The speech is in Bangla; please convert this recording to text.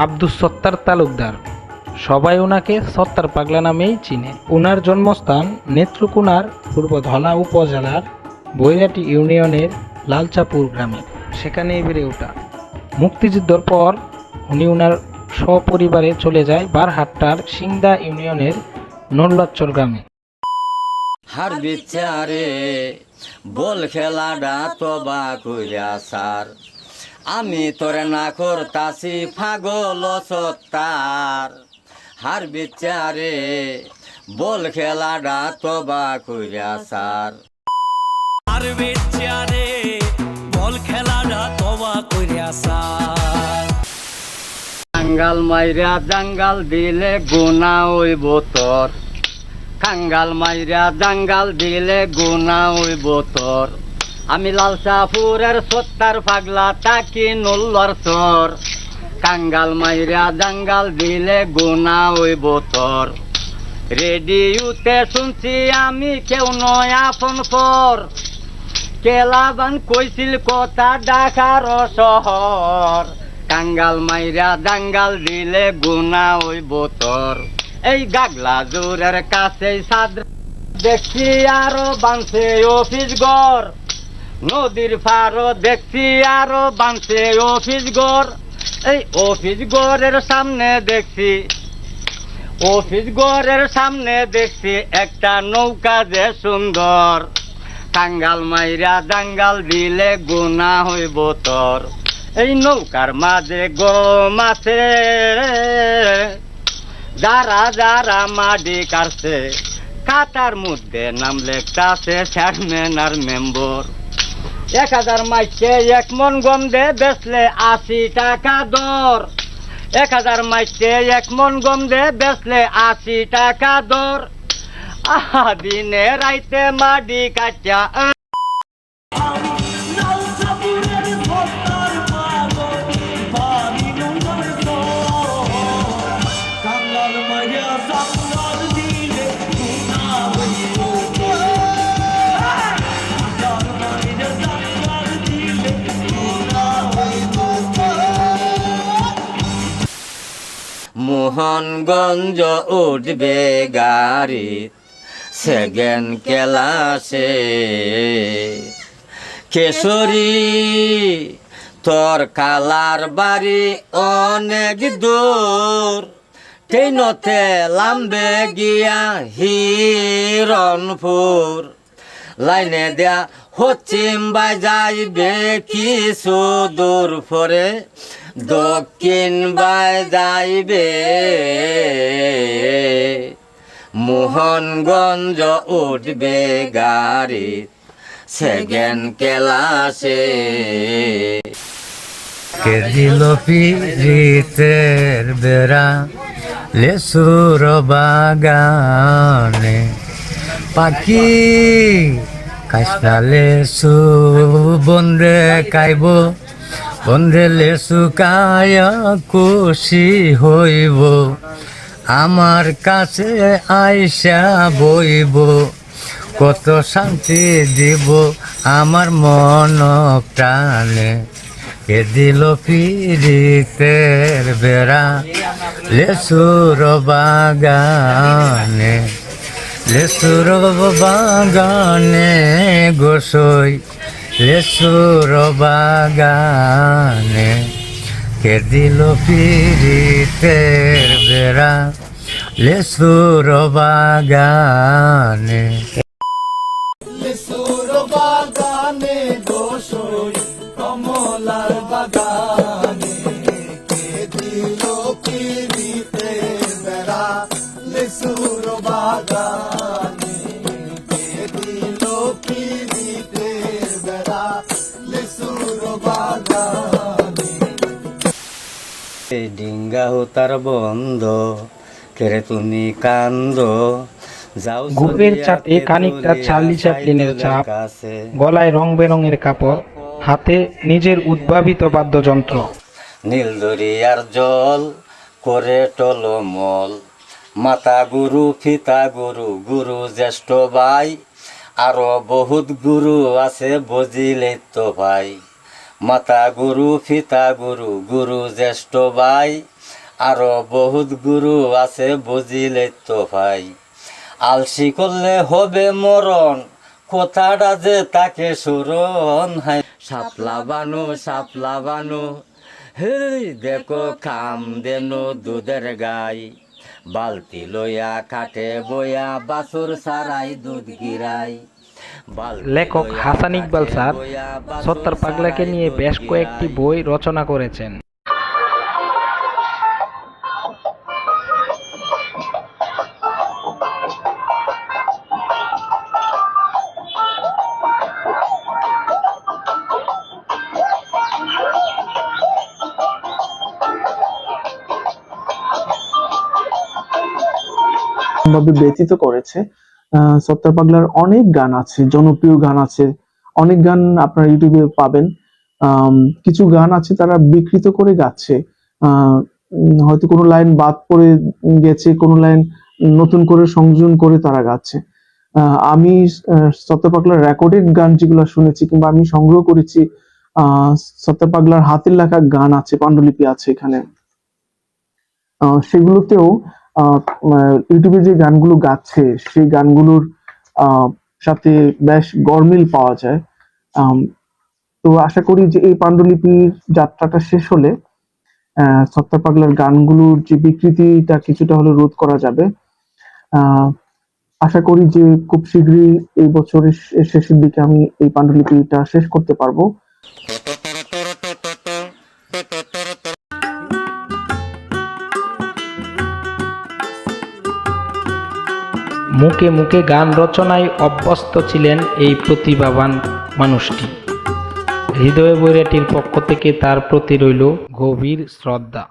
আব্দুস সত্তার তালুকদার। সবাই ওনাকে সত্তার পাগলা নামেই চিনে। ওনার জন্মস্থান নেত্রকোনার পূর্ব ধলা উপজেলার বৈরাটি ইউনিয়নের লালচাপুর গ্রামে, সেখানেই বেড়ে ওঠা। মুক্তিযুদ্ধের পর উনি ওনার সপরিবারে চলে যায় বারহাট্টার সিংদা ইউনিয়নের নল্লাচর গ্রামে। হার বিচারে বল খেলাডা তবা কইরা সার, আমি তোরে না করতাছি পাগল সত্তার। হার বিচারে বল খেলাডা তবা কইরা সার, হার বিচারে বল খেলাডা তবা কইরা সার। কাঙ্গাল মাইরা জাঙ্গাল দিলে গুনা হইব তোর, কাঙ্গাল মাইরা জাঙ্গাল দিলে গুনা হইব তোর। আমি লালচাপুরের সত্তার পাগলা তাকি নল্লর চর, কাঙ্গাল মাইরা জাঙ্গাল দিলে গুনা হইব তোর। রেডিওতে শুনছি আমি কেউ নয় আপন পর, কেলাবান কইছিল কথা ঢাকার শহর, কাঙ্গাল মাইরা জাঙ্গাল দিলে গুনা হইব তোর। এই গাগলা জোরের কাছে সাদ দেখছি আরো বানছে অফিস ঘর, নদীর পারো দেখছি আরো বানছে অফিস ঘর। এই অফিস ঘরের সামনে দেখছি, অফিস ঘরের সামনে দেখছি একটা নৌকা যে সুন্দর, কাঙ্গাল মাইরা জাঙ্গাল দিলে গুনা হইব তোর। এই নৌকার মাঝে গম আছে, যারা যারা মাটি কাটছে, খাতার মধ্যে নাম লেখতাছে চেয়ারম্যান আর মেম্বর। 1000 মাইকে 1 মন গম দে বেচলে 80 টাকা দর, 1000 মাইকে 1 মন গম দে বেচলে 80 টাকা দর। আহা দিনে রাইতে মাটি কাটিয়া মোহনগঞ্জ উঠবে গাড়ি সেকেন্ড ক্লাসে, কেশরী তোর কালার বাড়ি অনেক দূর, ট্রেনতে লাম্বে গিয়া হিরণপুর। লাইনে দেয়া হচ্ছিম বাজাইবে কিছু দূর পরে, দক্ষিণ বাই যাইবে মোহনগঞ্জ উঠবে গাড়ি সেকেন্ড ক্লাসে। কে দিল পিরিতের বেড়া লেসুর বাগানে, পাখি কাশনা লেসু বন্ধে কাইব, বন্ধে লেসু কায়া খুশি হইব, আমার কাছে আইসা বইব, কত শান্তি দিব আমার মন প্রাণে। কে দিল পিরিতের বেড়া লেসুর বাগানে, লেসুর বাগানে গোসই লেসুর বাগানে। কে দিল পিরিতের বেড়া লেসুর বাগানে। লেসুর বাগানে গোসই কমলার বাগানে, কে দিল পিরিতের বেড়া লেসুর বাগানে, কে দিল পিরিতের বেড়া লেসুর বাগানে। ডিঙ্গা হতার বন্ধ কেরে তুমি কান্দ, গোপের চাটে খানিকটা চার্লি চ্যাপলিনের ছাপ, গলায় রং বেরঙের কাপড়, হাতে নিজের উদ্ভাবিত বাদ্যযন্ত্র। নীল দরিয়ার জল করে টলমল, মাতা গুরু পিতা গুরু গুরু জ্যেষ্ঠ ভাই, আরো বহুত গুরু আছে বুঝিলে তো ভাই। মাতা গুরু পিতা গুরু গুরু জ্যেষ্ঠ ভাই আরো বহুত গুরু আছে বুঝিলে তো ভাই আলসি করলে হবে মরণ কথাটা যে তাকে সুরন হাই সাপলা বানু হে দেখো খাম দেনু দুধের গাই বালতি লইয়া কাঠে বইয়া বাছুর সারাই দুধ গিরাই লেখক হাসান ইকবাল স্যার সত্তার পাগলাকে নিয়ে বেশ কয়েকটি বই রচনা করেছেন। ভাবে ব্যতীত করেছে। সত্তার পাগলার অনেক গান আছে, জনপ্রিয় গান আছে, অনেক গান আপনারা ইউটিউবে পাবেন। কিছু গান আছে তারা বিকৃত করে গাচ্ছে, হয়তো কোনো লাইন বাদ পড়ে গেছে, কোনো লাইন নতুন করে সংযোজন করে তারা গাচ্ছে। আমি সত্তার পাগলার রেকর্ডেড গান যেগুলো শুনেছি কিংবা আমি সংগ্রহ করেছি, সত্তার পাগলার হাতের লেখা গান আছে, পাণ্ডুলিপি আছে এখানে, সেগুলোতেও ইউটিউবে যে গানগুলো গাচ্ছে সেই গানগুলোর সাথে বেশ গরমিল পাওয়া যায়। তো আশা করি যে এই পাণ্ডুলিপির যাত্রাটা শেষ হলে সত্তার পাগলার গানগুলোর যে বিকৃতিটা কিছুটা হলে রোধ করা যাবে। আশা করি যে খুব শীঘ্রই এই বছরের শেষের দিকে আমি এই পাণ্ডুলিপিটা শেষ করতে পারবো। মুখে মুখে গান রচনায় অভ্যস্ত ছিলেন এই প্রতিভাবান মানুষটি। হৃদয় বৈরাটির পক্ষ থেকে তার প্রতি রইল গভীর শ্রদ্ধা।